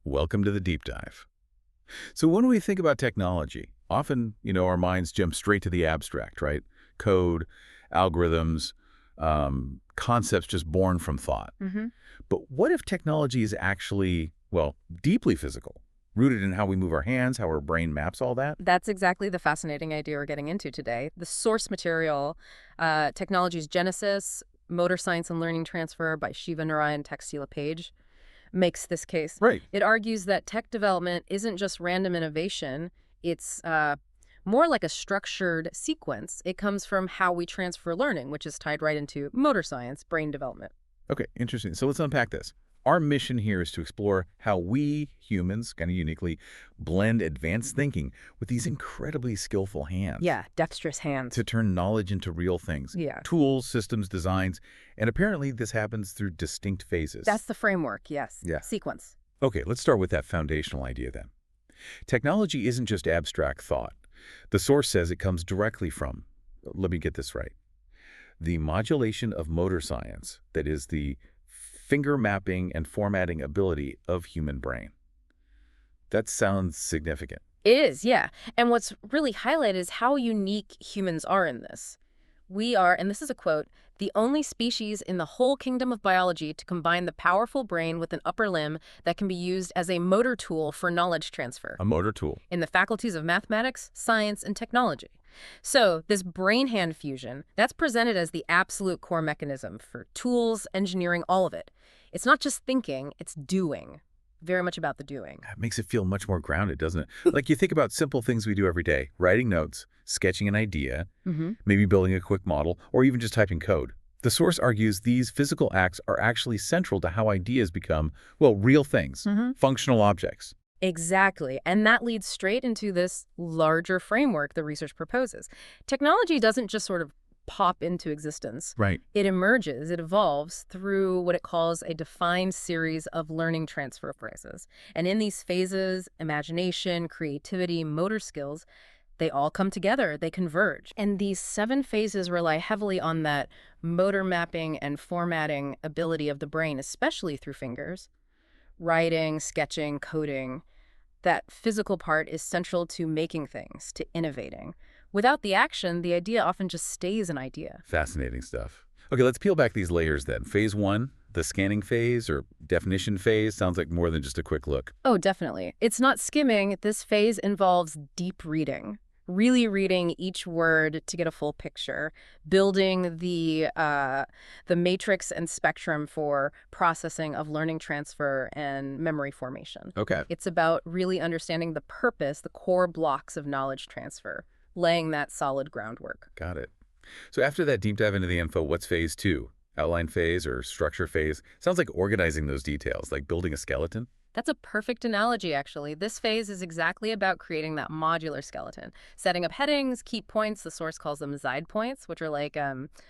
Welcome to the deep dive. So when we think about technology, often, our minds jump straight to the abstract, right? Code, algorithms, concepts just born from thought. hmm But what if technology is actually, well, deeply physical, rooted in how we move our hands, how our brain maps all that? That's exactly the fascinating idea we're getting into today. The source material, Technology's Genesis, Motor Science and Learning Transfer by Shiva Narayan Taxshila Page, makes this case. Right. It argues that tech development isn't just random innovation, it's more like a structured sequence. It comes from how we transfer learning, which is tied right into motor science, brain development. Okay, interesting. So let's unpack this. Our mission here is to explore how we, humans, kind of uniquely, blend advanced thinking with these incredibly skillful hands. Yeah, dexterous hands. To turn knowledge into real things. Yeah. Tools, systems, designs, and apparently this happens through distinct phases. That's the framework, yes. Yeah. Sequence. Okay, let's start with that foundational idea then. Technology isn't just abstract thought. The source says it comes directly from, let me get this right, the modulation of motor science, that is the finger mapping and formatting ability of human brain. That sounds significant. It is, yeah. And what's really highlighted is how unique humans are in this. We are, and this is a quote, the only species in the whole kingdom of biology to combine the powerful brain with an upper limb that can be used as a motor tool for knowledge transfer A motor tool. in the faculties of mathematics, science, and technology. So this brain-hand fusion, that's presented as the absolute core mechanism for tools, engineering, all of it. It's not just thinking, it's doing. Very much about the doing. That makes it feel much more grounded, doesn't it? Like you think about simple things we do every day, writing notes, sketching an idea, maybe building a quick model, or even just typing code. The source argues these physical acts are actually central to how ideas become, well, real things, functional objects. Exactly. And that leads straight into this larger framework the research proposes. Technology doesn't just sort of pop into existence. Right. It emerges, it evolves through what it calls a defined series of learning transfer phases. And in these phases, imagination, creativity, motor skills, they all come together, they converge. And these 7 phases rely heavily on that motor mapping and formatting ability of the brain, especially through fingers. Writing, sketching, coding. That physical part is central to making things, to innovating. Without the action, the idea often just stays an idea. Fascinating stuff. Okay, let's peel back these layers then. Phase 1, the scanning phase or definition phase, sounds like more than just a quick look. Oh, definitely. It's not skimming. This phase involves deep reading. Really reading each word to get a full picture, building the matrix and spectrum for processing of learning transfer and memory formation. Okay. It's about really understanding the purpose, the core blocks of knowledge transfer, laying that solid groundwork. Got it. So after that deep dive into the info, what's phase 2? Outline phase or structure phase? Sounds like organizing those details, like building a skeleton. That's a perfect analogy, actually. This phase is exactly about creating that modular skeleton, setting up headings, key points. The source calls them side points, which are like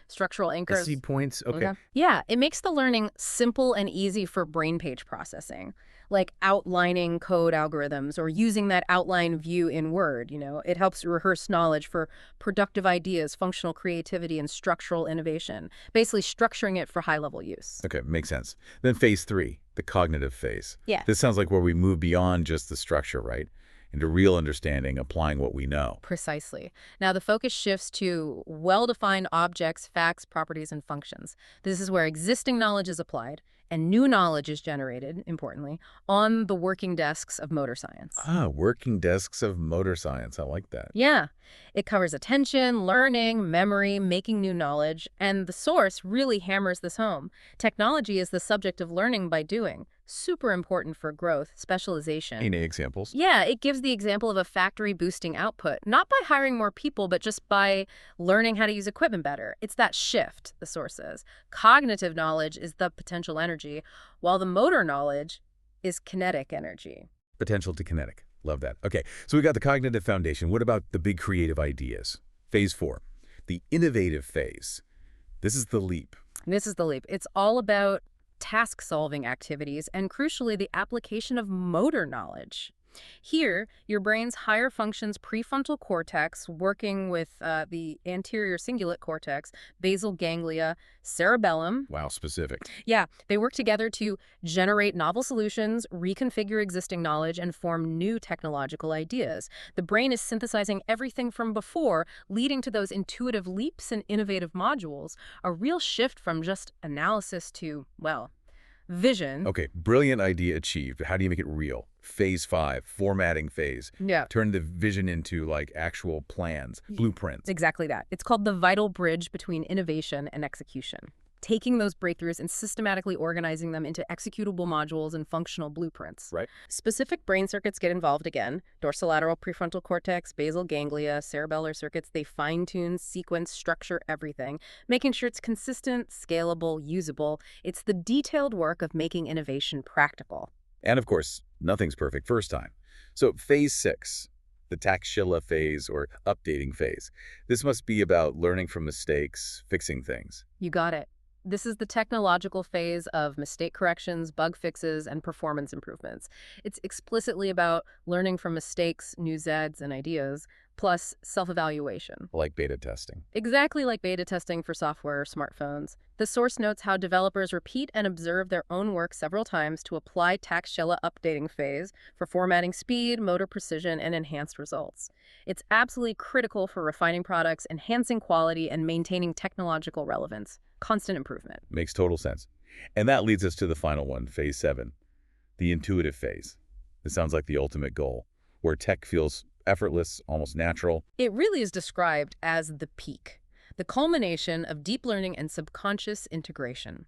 structural anchors. Seed points? Okay. Yeah, it makes the learning simple and easy for brain page processing, like outlining code algorithms or using that outline view in Word. It helps rehearse knowledge for productive ideas, functional creativity, and structural innovation, basically structuring it for high-level use. Okay, makes sense. Then phase 3, the cognitive phase. Yeah. This sounds like where we move beyond just the structure, right? Into real understanding, applying what we know. Precisely. Now, the focus shifts to well-defined objects, facts, properties, and functions. This is where existing knowledge is applied and new knowledge is generated, importantly, on the working desks of motor science. Working desks of motor science. I like that. Yeah. It covers attention, learning, memory, making new knowledge, and the source really hammers this home. Technology is the subject of learning by doing. Super important for growth, specialization. Any examples? Yeah, it gives the example of a factory boosting output, not by hiring more people, but just by learning how to use equipment better. It's that shift, the source says. Cognitive knowledge is the potential energy, while the motor knowledge is kinetic energy. Potential to kinetic. Love that. Okay, so we got the cognitive foundation. What about the big creative ideas? Phase 4, the innovative phase. This is the leap. It's all about task-solving activities and, crucially, the application of motor knowledge. Here, your brain's higher functions prefrontal cortex working with the anterior cingulate cortex, basal ganglia, cerebellum. Wow, specific. Yeah, they work together to generate novel solutions, reconfigure existing knowledge, and form new technological ideas. The brain is synthesizing everything from before, leading to those intuitive leaps and innovative modules, a real shift from just analysis to, well, vision. Okay, brilliant idea achieved. How do you make it real? Phase 5, formatting phase. Yeah. Turn the vision into like actual plans, blueprints. Exactly that. It's called the vital bridge between innovation and execution. Taking those breakthroughs and systematically organizing them into executable modules and functional blueprints. Right. Specific brain circuits get involved again. Dorsolateral prefrontal cortex, basal ganglia, cerebellar circuits, they fine-tune, sequence, structure everything, making sure it's consistent, scalable, usable. It's the detailed work of making innovation practical. And of course, nothing's perfect first time. So phase 6, the Taxshila phase or updating phase. This must be about learning from mistakes, fixing things. You got it. This is the technological phase of mistake corrections, bug fixes, and performance improvements. It's explicitly about learning from mistakes, new Zs, and ideas, plus self-evaluation. Like beta testing. Exactly like beta testing for software or smartphones. The source notes how developers repeat and observe their own work several times to apply Taxshila updating phase for formatting speed, motor precision, and enhanced results. It's absolutely critical for refining products, enhancing quality, and maintaining technological relevance. Constant improvement. Makes total sense. And that leads us to the final one, phase 7, the intuitive phase. This sounds like the ultimate goal, where tech feels effortless, almost natural. It really is described as the peak, the culmination of deep learning and subconscious integration.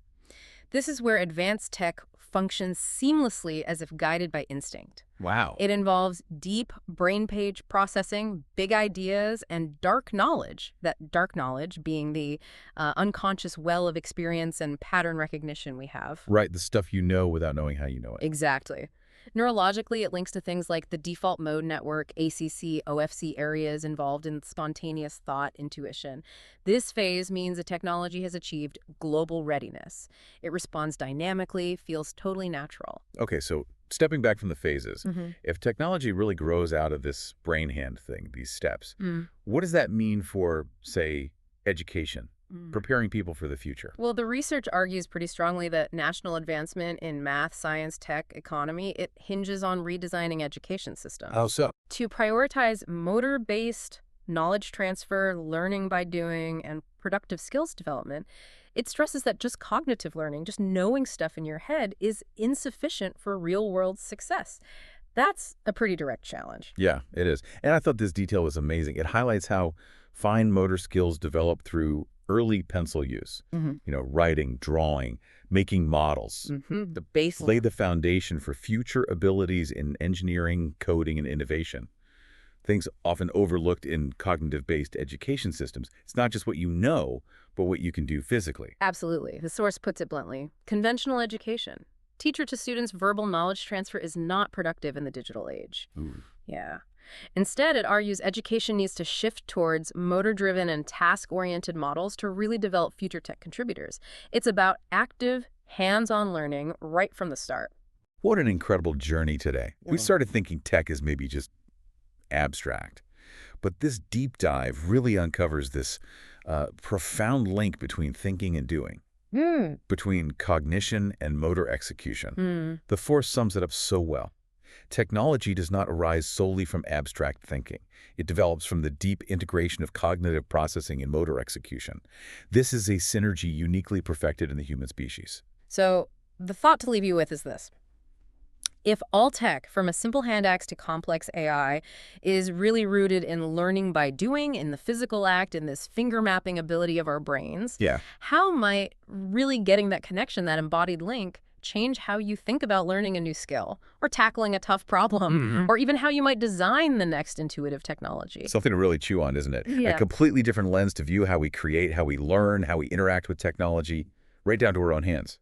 This is where advanced tech functions seamlessly as if guided by instinct. Wow. It involves deep brainpage processing, big ideas, and dark knowledge, that dark knowledge being the unconscious well of experience and pattern recognition we have. Right, the stuff you know without knowing how you know it. Exactly. Neurologically, it links to things like the default mode network, ACC, OFC areas involved in spontaneous thought intuition. This phase means a technology has achieved global readiness. It responds dynamically, feels totally natural. Okay, so stepping back from the phases, if technology really grows out of this brain-hand thing, these steps, what does that mean for, say, education? Preparing people for the future? Well, the research argues pretty strongly that national advancement in math, science, tech, economy, it hinges on redesigning education systems. How so? To prioritize motor-based knowledge transfer, learning by doing, and productive skills development, it stresses that just cognitive learning, just knowing stuff in your head, is insufficient for real-world success. That's a pretty direct challenge. Yeah, it is. And I thought this detail was amazing. It highlights how fine motor skills develop through early pencil use, writing, drawing, making models. The baseline. Lay the foundation for future abilities in engineering, coding, and innovation. Things often overlooked in cognitive-based education systems. It's not just what you know, but what you can do physically. Absolutely. The source puts it bluntly. Conventional education. Teacher to students verbal knowledge transfer is not productive in the digital age. Ooh. Yeah. Instead, it argues education needs to shift towards motor-driven and task-oriented models to really develop future tech contributors. It's about active, hands-on learning right from the start. What an incredible journey today. We started thinking tech is maybe just abstract, but this deep dive really uncovers this profound link between thinking and doing, between cognition and motor execution. The force sums it up so well. Technology does not arise solely from abstract thinking. It develops from the deep integration of cognitive processing and motor execution. This is a synergy uniquely perfected in the human species. So the thought to leave you with is this. If all tech, from a simple hand axe to complex AI, is really rooted in learning by doing, in the physical act, in this finger mapping ability of our brains, how might really getting that connection, that embodied link, change how you think about learning a new skill or tackling a tough problem or even how you might design the next intuitive technology? Something to really chew on, isn't it? Yeah. A completely different lens to view how we create, how we learn, how we interact with technology, right down to our own hands.